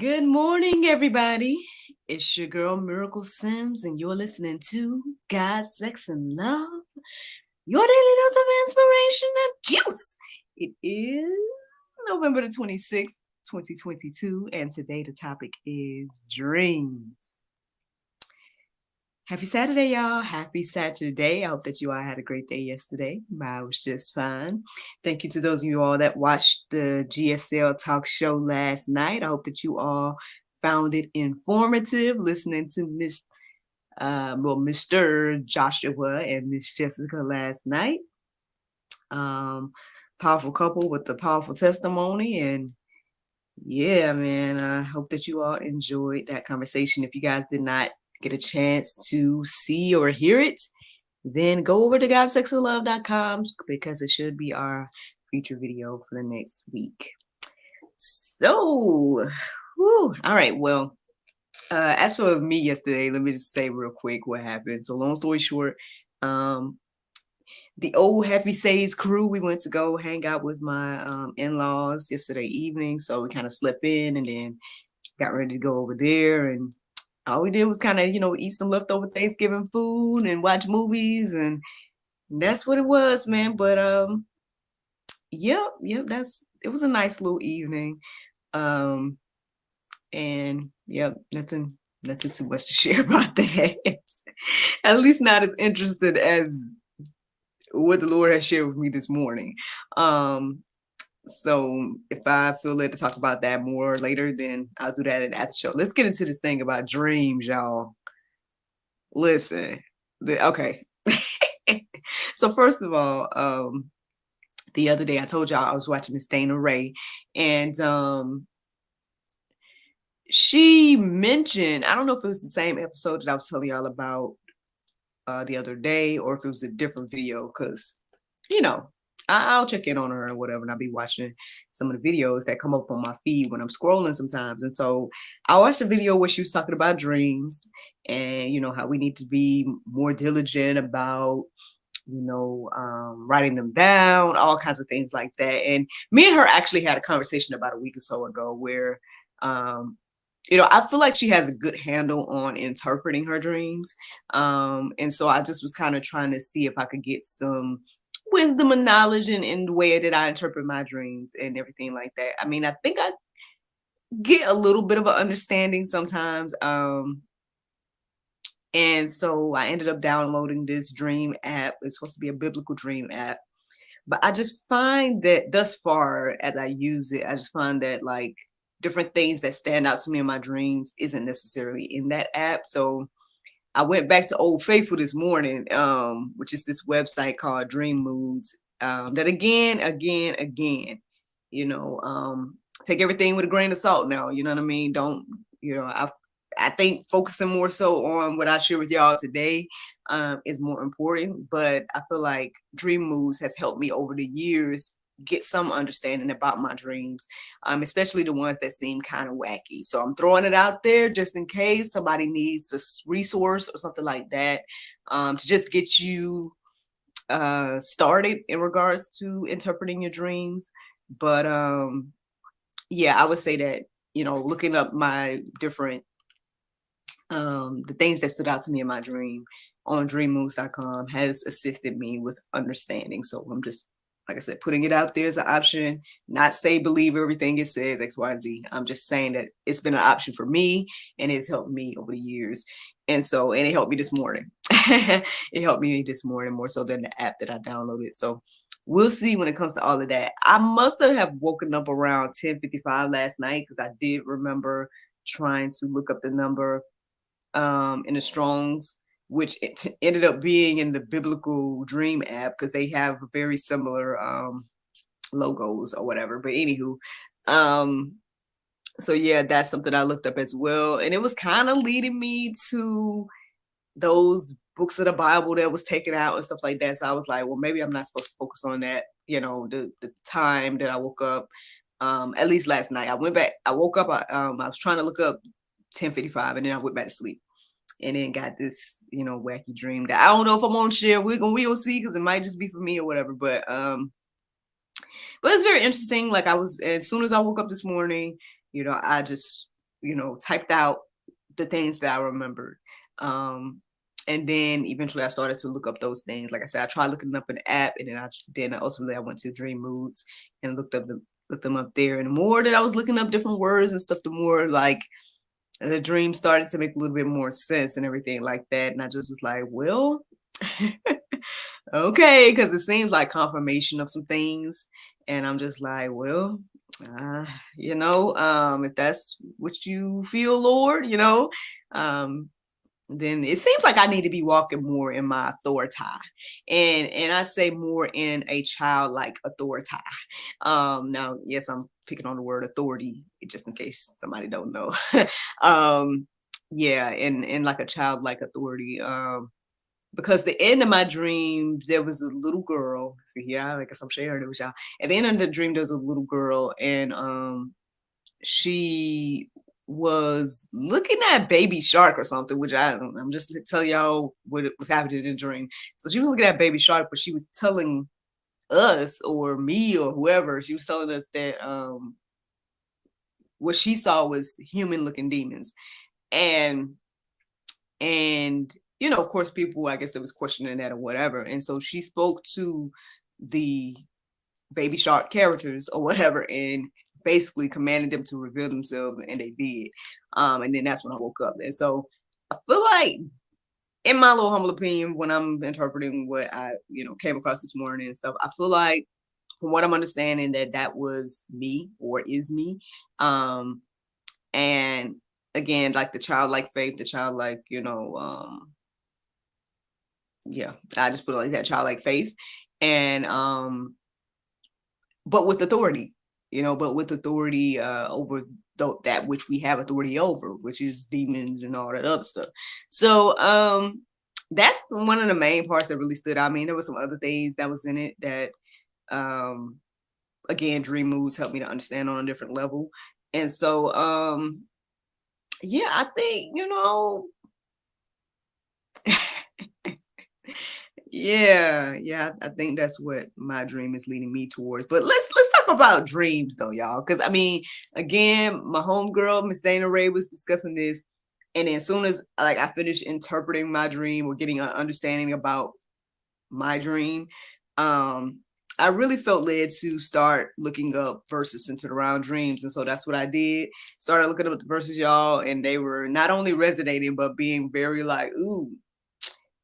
Good morning, everybody. It's your girl Miracle Sims, and you're listening to God, Sex, and Love, your daily dose of inspiration and juice. It is November the 26th, 2022, and today the topic is dreams. Happy Saturday, y'all. Happy Saturday. I hope that you all had a great day yesterday. Mine was just fine. Thank you to those of you all that watched the GSL talk show last night. I hope that you all found it informative listening to Mr. Joshua and Miss Jessica last night. Powerful couple with a powerful testimony, and yeah, man, I hope that you all enjoyed that conversation. If you guys did not get a chance to see or hear it, then go over to godsexandlove.com because it should be our feature video for the next week. So, all right, well, as for me yesterday, let me just say real quick what happened. So long story short, the old Happy Says crew, we went to go hang out with my in-laws yesterday evening. So we kind of slept in and then got ready to go over there, and all we did was kind of, eat some leftover Thanksgiving food and watch movies, and that's what it was, man. But yep, it was a nice little evening. And yep, nothing too much to share about that. At least not as interested as what the Lord has shared with me this morning. So if I feel led to talk about that more later, then I'll do that in the after show. Let's get into this thing about dreams, y'all. Listen, okay. So first of all, the other day I told y'all I was watching Miss Dana Ray, and she mentioned, I don't know if it was the same episode that I was telling y'all about the other day, or if it was a different video, because I'll check in on her or whatever, and I'll be watching some of the videos that come up on my feed when I'm scrolling sometimes. And so I watched a video where she was talking about dreams and, how we need to be more diligent about, writing them down, all kinds of things like that. And me and her actually had a conversation about a week or so ago where, I feel like she has a good handle on interpreting her dreams. And so I just was kind of trying to see if I could get some wisdom and knowledge in the way that I interpret my dreams and everything like that. I mean, I think I get a little bit of an understanding sometimes. And so I ended up downloading this dream app. It's supposed to be a biblical dream app. But I just find that thus far as I use it, I just find that like different things that stand out to me in my dreams isn't necessarily in that app. So I went back to Old Faithful this morning, which is this website called Dream Moods. That again, take everything with a grain of salt now. You know what I mean? Don't, I think focusing more so on what I share with y'all today is more important. But I feel like Dream Moods has helped me over the years get some understanding about my dreams, especially the ones that seem kind of wacky. So I'm throwing it out there just in case somebody needs a resource or something like that, to just get you started in regards to interpreting your dreams. But yeah, I would say that, looking up my different the things that stood out to me in my dream on dreammoves.com has assisted me with understanding. So I'm just, like I said, putting it out there as an option, not say believe everything it says X, Y, and Z. I'm just saying that it's been an option for me and it's helped me over the years. And it helped me this morning. It helped me this morning more so than the app that I downloaded. So we'll see when it comes to all of that. I must have woken up around 10:55 last night because I did remember trying to look up the number in the Strongs, which ended up being in the Biblical Dream app because they have very similar logos or whatever. But anywho, so yeah, that's something I looked up as well, and it was kind of leading me to those books of the Bible that was taken out and stuff like that. So I was like, well, maybe I'm not supposed to focus on that. The time that I woke up, at least last night, I woke up. I was trying to look up 10:55, and then I went back to sleep. And then got this, wacky dream that I don't know if I'm gonna share. We'll see, because it might just be for me or whatever. But it's very interesting. Like as soon as I woke up this morning, I just typed out the things that I remembered. And then eventually I started to look up those things. Like I said, I tried looking up an app, and then ultimately I went to Dream Moods and looked them up there. And the more that I was looking up different words and stuff, the more like the dream started to make a little bit more sense and everything like that. And I just was like, well, okay, because it seems like confirmation of some things. And I'm just like, well, uh, if that's what you feel, Lord, um, then it seems like I need to be walking more in my authority. And I say more in a childlike authority. Now, yes, I'm picking on the word authority just in case somebody don't know. um, yeah, in like a childlike authority. Because the end of my dream, there was a little girl. See, yeah, I guess I'm sharing it with y'all. At the end of the dream, there was a little girl, and she was looking at Baby Shark or something, which I don't know. I'm just to tell y'all what was happening in the dream. So she was looking at Baby Shark, but she was telling us or me or whoever, she was telling us that what she saw was human looking demons. And of course people, I guess, that was questioning that or whatever. And so she spoke to the Baby Shark characters or whatever and basically commanded them to reveal themselves, and they did. And then that's when I woke up. And so I feel like, in my little humble opinion, when I'm interpreting what I came across this morning and stuff, I feel like, from what I'm understanding, that was me or is me. And again, like the childlike faith, the childlike, yeah, I just put it like that, childlike faith. And but with authority, over that which we have authority over, which is demons and all that other stuff. So that's one of the main parts that really stood out. I mean, there were some other things that was in it that again, dream moods helped me to understand on a different level. And so yeah, I think, yeah, I think that's what my dream is leading me towards. But let's talk about dreams though, y'all. Because I mean, again, my homegirl, Miss Dana Ray, was discussing this. And then as soon as like I finished interpreting my dream or getting an understanding about my dream, I really felt led to start looking up verses centered around dreams. And so that's what I did. Started looking up the verses, y'all, and they were not only resonating, but being very like, ooh,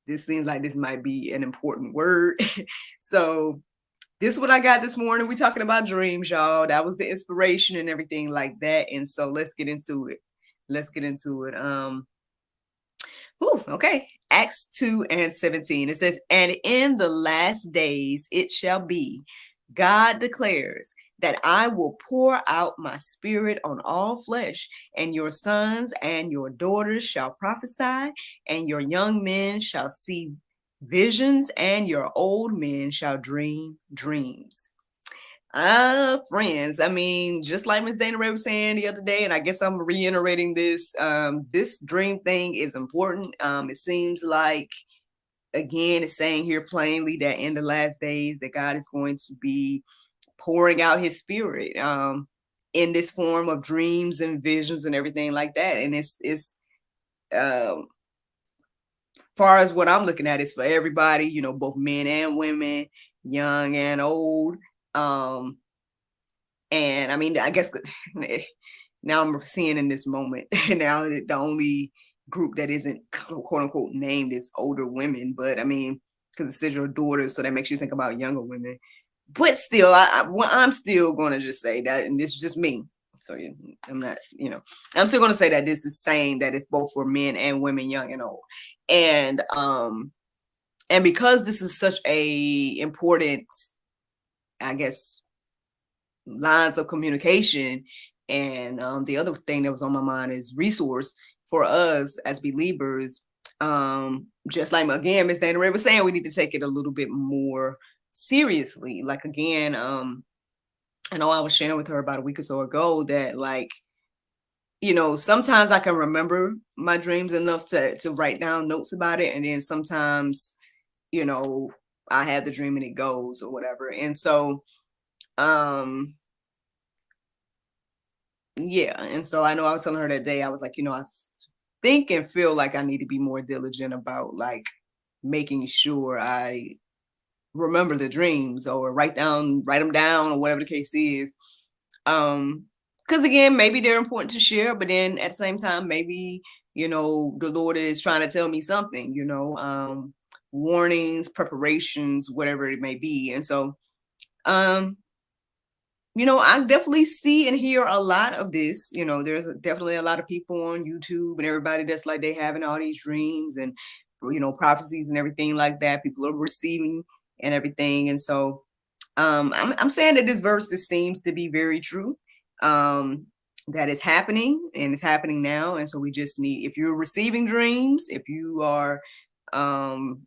this seems like this might be an important word. So this is what I got this morning. We're talking about dreams, y'all. That was the inspiration and everything like that. And so let's get into it. Okay. Acts 2:17. It says, and in the last days it shall be, God declares, that I will pour out my spirit on all flesh, and your sons and your daughters shall prophesy, and your young men shall see visions, and your old men shall dream dreams. Friends, I mean, just like Miss Dana Ray was saying the other day, and I guess I'm reiterating this, this dream thing is important. It seems like, again, it's saying here plainly that in the last days that God is going to be pouring out his spirit in this form of dreams and visions and everything like that. And it's far as what I'm looking at, it's for everybody, both men and women, young and old. And I mean, I guess now I'm seeing in this moment now the only group that isn't quote unquote named is older women, but I mean, because it says your daughters, so that makes you think about younger women. But still, I'm still going to just say that, and this is just me. So I'm not, I'm still going to say that this is saying that it's both for men and women, young and old. And because this is such a important, I guess, lines of communication, and the other thing that was on my mind is resource for us as believers. Just like, again, Miss Dana Ray was saying, we need to take it a little bit more seriously. Like, again, I know I was sharing with her about a week or so ago that, like, sometimes I can remember my dreams enough to write down notes about it, and then sometimes, I have the dream and it goes or whatever. And so Yeah. And so I know I was telling her that day, I was like, I think and feel like I need to be more diligent about like making sure I remember the dreams or write them down or whatever the case is. Because again, maybe they're important to share, but then at the same time, maybe, the Lord is trying to tell me something, warnings, preparations, whatever it may be. And so, um, I definitely see and hear a lot of this. There's definitely a lot of people on YouTube and everybody that's like they having all these dreams and prophecies and everything like that. People are receiving and everything. And so I'm saying that this verse this seems to be very true. That is happening and it's happening now. And so we just need, if you're receiving dreams, if you are um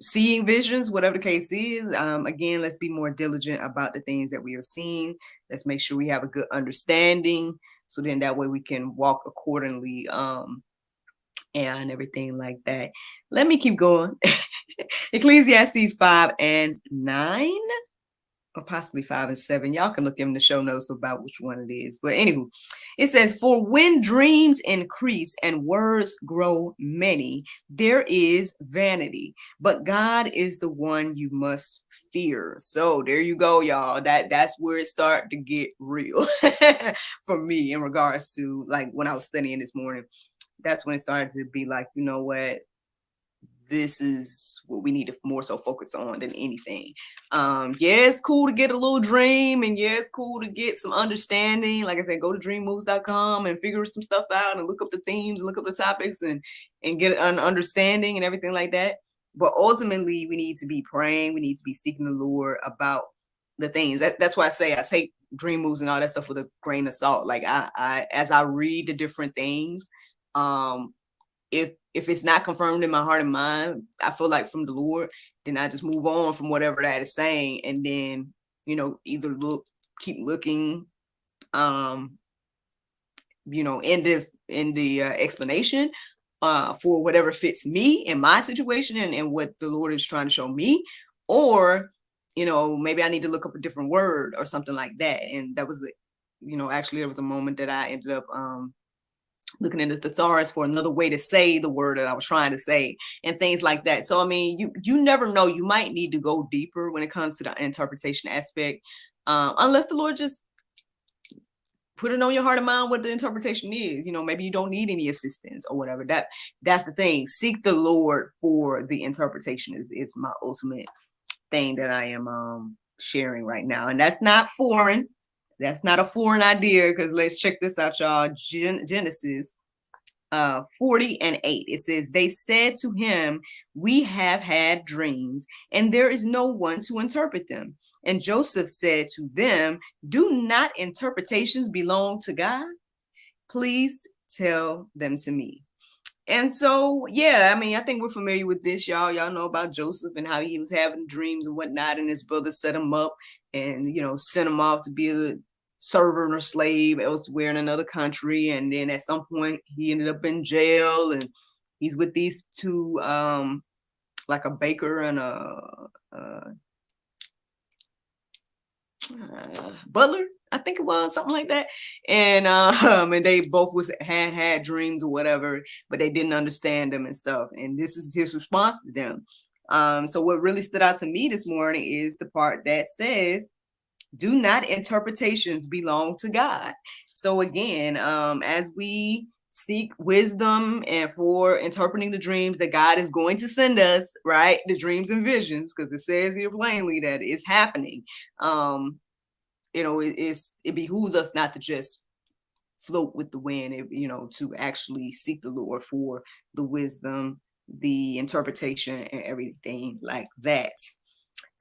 seeing visions, whatever the case is, again, let's be more diligent about the things that we are seeing. Let's make sure we have a good understanding. So then that way we can walk accordingly, and everything like that. Let me keep going. Ecclesiastes 5:9. Or possibly 5 and 7. Y'all can look in the show notes about which one it is. But anywho, it says, for when dreams increase and words grow many, there is vanity. But God is the one you must fear. So there you go, y'all. That's where it started to get real for me in regards to like when I was studying this morning. That's when it started to be like, you know what? This is what we need to more so focus on than anything. Yeah, it's cool to get a little dream, and yeah, it's cool to get some understanding. Like I said, go to dreammoves.com and figure some stuff out and look up the themes, look up the topics, and get an understanding and everything like that. But ultimately, we need to be praying. We need to be seeking the Lord about the things. That's why I say I take dream moves and all that stuff with a grain of salt. Like I as I read the different things, if it's not confirmed in my heart and mind, I feel like from the Lord, then I just move on from whatever that is saying, and then either keep looking, in the explanation for whatever fits me in my situation and what the Lord is trying to show me, or maybe I need to look up a different word or something like that. And that was actually there was a moment that I ended up looking into the thesaurus for another way to say the word that I was trying to say and things like that. So, I mean, you never know. You might need to go deeper when it comes to the interpretation aspect, unless the Lord just put it on your heart and mind what the interpretation is. Maybe you don't need any assistance or whatever. That's the thing. Seek the Lord for the interpretation is my ultimate thing that I am sharing right now. And that's not foreign. That's not a foreign idea, because let's check this out, y'all. Genesis 40:8. It says, they said to him, we have had dreams, and there is no one to interpret them. And Joseph said to them, do not interpretations belong to God? Please tell them to me. And so, yeah, I mean, I think we're familiar with this, y'all. Y'all know about Joseph and how he was having dreams and whatnot, and his brother set him up and, sent him off to be a servant or slave elsewhere in another country. And then at some point, he ended up in jail, and he's with these two, like a baker and a butler, I think it was something like that. And they both had dreams or whatever, but they didn't understand them and stuff. And this is his response to them. So what really stood out to me this morning is the part that says, do not interpretations belong to God? So again, as we seek wisdom and for interpreting the dreams that God is going to send us, right? The dreams and visions, because it says here plainly that it's happening. It behooves us not to just float with the wind, to actually seek the Lord for the wisdom, the interpretation, and everything like that.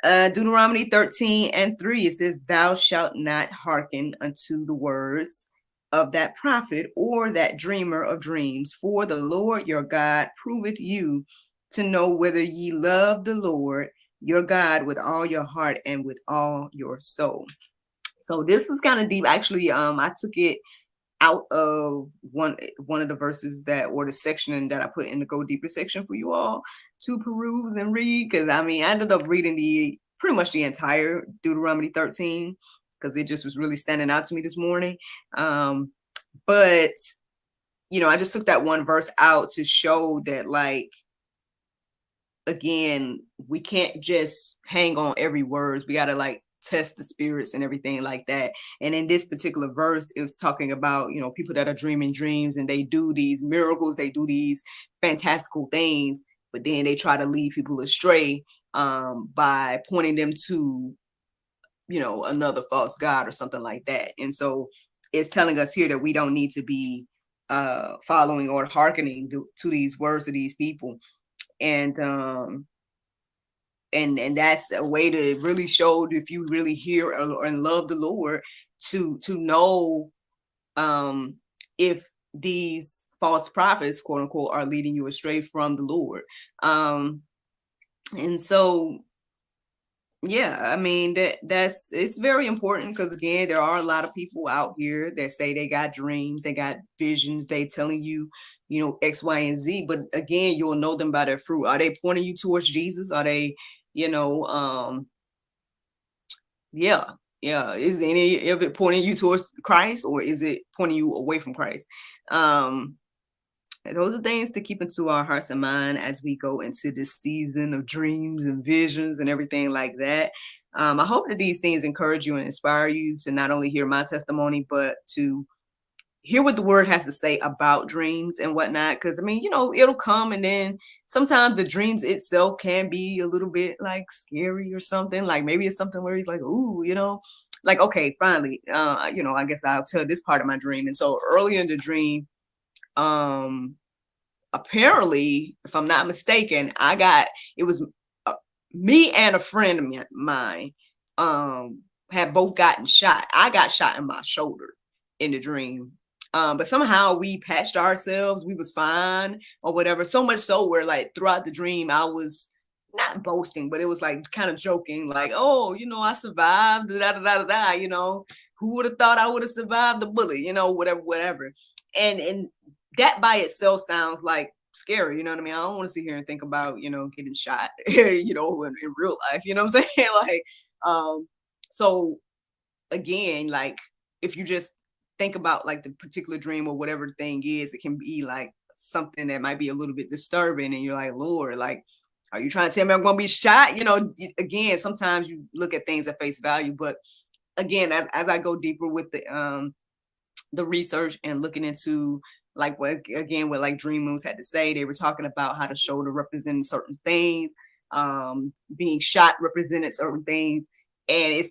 Deuteronomy 13:3, it says, thou shalt not hearken unto the words of that prophet or that dreamer of dreams, for the Lord your God proveth you to know whether ye love the Lord your God with all your heart and with all your soul. So this is kind of deep. Actually, I took it out of one of the verses or the section that I put in the Go Deeper section for you all to peruse and read. Because I ended up reading pretty much the entire Deuteronomy 13, because it just was really standing out to me this morning. But, I just took that one verse out to show that, like, again, we can't just hang on every word. We got to, like, test the spirits and everything like that. And in this particular verse, it was talking about, people that are dreaming dreams and they do these miracles, they do these fantastical things, but then they try to lead people astray by pointing them to, another false god or something like that. And so it's telling us here that we don't need to be following or hearkening to these words of these people. And and that's a way to really show if you really hear and love the Lord to know if these false prophets, quote unquote, are leading you astray from the Lord. And so, yeah, I mean, it's very important because, again, there are a lot of people out here that say they got dreams, they got visions, they telling you, X, Y, and Z. But again, you'll know them by their fruit. Are they pointing you towards Jesus? Are they, yeah, yeah. Is any of it pointing you towards Christ, or is it pointing you away from Christ? Those are things to keep into our hearts and mind as we go into this season of dreams and visions and everything like that. I hope that these things encourage you and inspire you to not only hear my testimony, but to hear what the word has to say about dreams and whatnot. Because, I mean, it'll come, and then sometimes the dreams itself can be a little bit like scary or something. Like maybe it's something where he's like, ooh, like, okay, finally, I guess I'll tell this part of my dream. And so earlier in the dream, apparently, if I'm not mistaken, it was me and a friend of mine had both gotten shot. I got shot in my shoulder in the dream. But somehow we patched ourselves. We was fine or whatever. So much so where, like, throughout the dream, I was not boasting, but it was like kind of joking, like, oh, I survived, da da da da da, who would have thought I would have survived the bullet, whatever. And that by itself sounds like scary, you know what I mean? I don't want to sit here and think about, getting shot, in real life, you know what I'm saying? Like, so again, like, if you just think about like the particular dream or whatever the thing is, it can be like something that might be a little bit disturbing, and you're like, Lord, like, are you trying to tell me I'm going to be shot? Again, sometimes you look at things at face value, but again, as I go deeper with the research and looking into like what like Dream Moons had to say, they were talking about how the shoulder represented certain things, being shot represented certain things, and it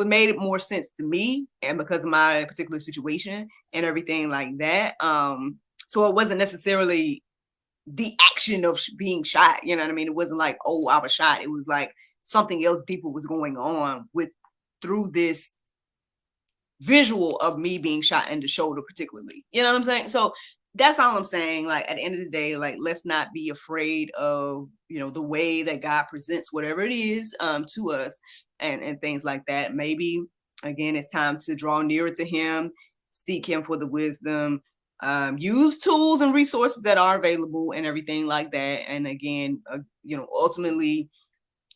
made it more sense to me, and because of my particular situation and everything like that. So it wasn't necessarily the action of being shot, you know what I mean? It wasn't like, oh, I was shot. It was like something else deeper was going on through this visual of me being shot in the shoulder particularly, you know what I'm saying? So that's all I'm saying. Like, at the end of the day, like, let's not be afraid of, the way that God presents whatever it is to us and things like that. Maybe, again, it's time to draw nearer to him, seek him for the wisdom, use tools and resources that are available and everything like that. And again, ultimately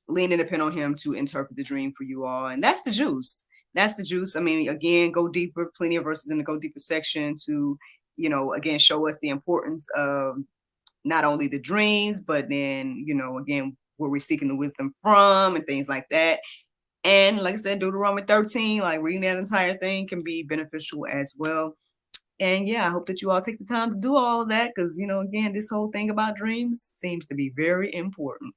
lean and depend on him to interpret the dream for you all. And that's the juice. That's the juice. I mean, again, go deeper, plenty of verses in the go deeper section to, again, show us the importance of not only the dreams, but then, again, where we're seeking the wisdom from and things like that. And like I said, Deuteronomy 13, like reading that entire thing can be beneficial as well. And yeah, I hope that you all take the time to do all of that because, again, this whole thing about dreams seems to be very important.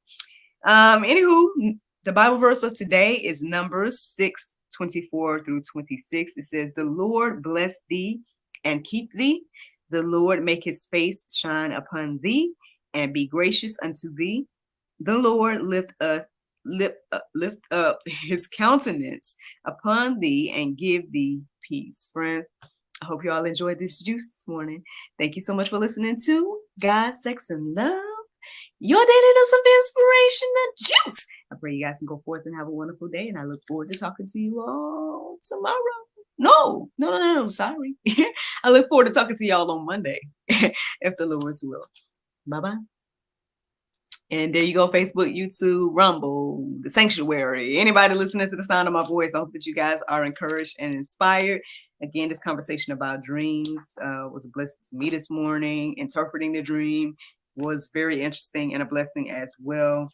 Anywho, the Bible verse of today is Numbers 6:24 through 26. It says, the Lord bless thee and keep thee. The Lord make his face shine upon thee and be gracious unto thee. The Lord lift up his countenance upon thee and give thee peace. Friends, I hope you all enjoyed this juice this morning. Thank you so much for listening to God, Sex, and Love, your daily dose of inspirational juice. I pray you guys can go forth and have a wonderful day, and I look forward to talking to you all tomorrow. No, sorry. I look forward to talking to y'all on Monday, if the Lord's will. Bye-bye. And there you go, Facebook, YouTube, Rumble, the Sanctuary. Anybody listening to the sound of my voice, I hope that you guys are encouraged and inspired. again, this conversation about dreams was a blessing to me this morning. Interpreting the dream was very interesting and a blessing as well.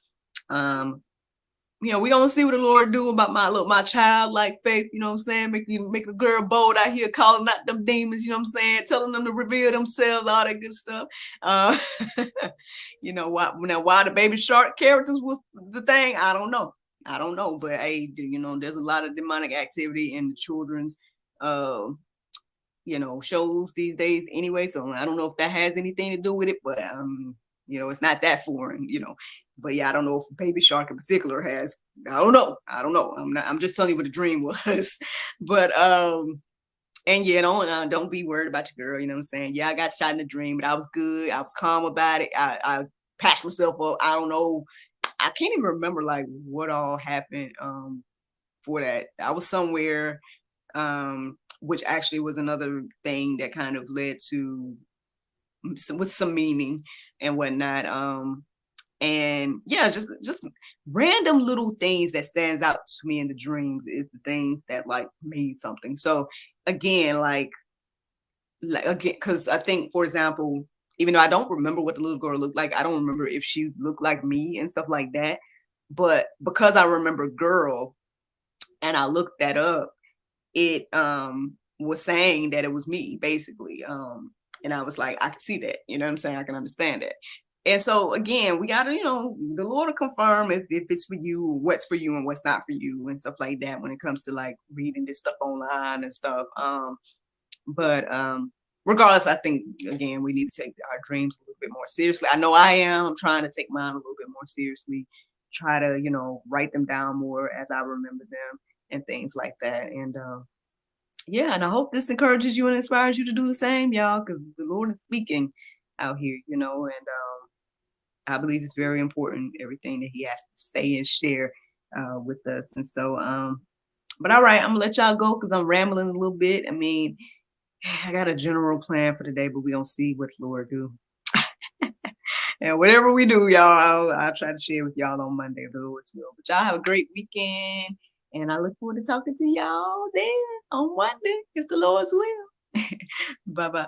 Um, we gonna see what the Lord do about my childlike faith, you know what I'm saying? Make the girl bold out here calling out them demons, you know what I'm saying? Telling them to reveal themselves, all that good stuff. Uh why the baby shark characters was the thing, I don't know. I don't know, but hey, there's a lot of demonic activity in the children's uh shows these days anyway. So I don't know if that has anything to do with it, but it's not that foreign, But yeah, I don't know if Baby Shark in particular has. I don't know. I'm just telling you what the dream was. But and yeah, don't be worried about your girl, you know what I'm saying? Yeah, I got shot in a dream, but I was good. I was calm about it. I patched myself up. I don't know. I can't even remember like what all happened for that. I was somewhere which actually was another thing that kind of led to with some meaning and whatnot. And yeah, just random little things that stands out to me in the dreams is the things that like mean something. So again, because I think, for example, even though I don't remember what the little girl looked like, I don't remember if she looked like me and stuff like that. But because I remember girl and I looked that up, it was saying that it was me basically. And I was like, I can see that, you know what I'm saying? I can understand that. And so again, we gotta, the Lord will confirm if it's for you, what's for you and what's not for you and stuff like that when it comes to like reading this stuff online and stuff. But regardless, I think again we need to take our dreams a little bit more seriously. I know I am. I'm trying to take mine a little bit more seriously, try to, write them down more as I remember them and things like that. And yeah, and I hope this encourages you and inspires you to do the same, y'all, because the Lord is speaking out here, and I believe it's very important, everything that He has to say and share with us. And so, but all right, I'm gonna let y'all go because I'm rambling a little bit. I mean, I got a general plan for today, but we don't see what the Lord do. And whatever we do, y'all, I'll try to share with y'all on Monday, if the Lord's will. But y'all have a great weekend. And I look forward to talking to y'all then on Monday, if the Lord's will. Bye-bye.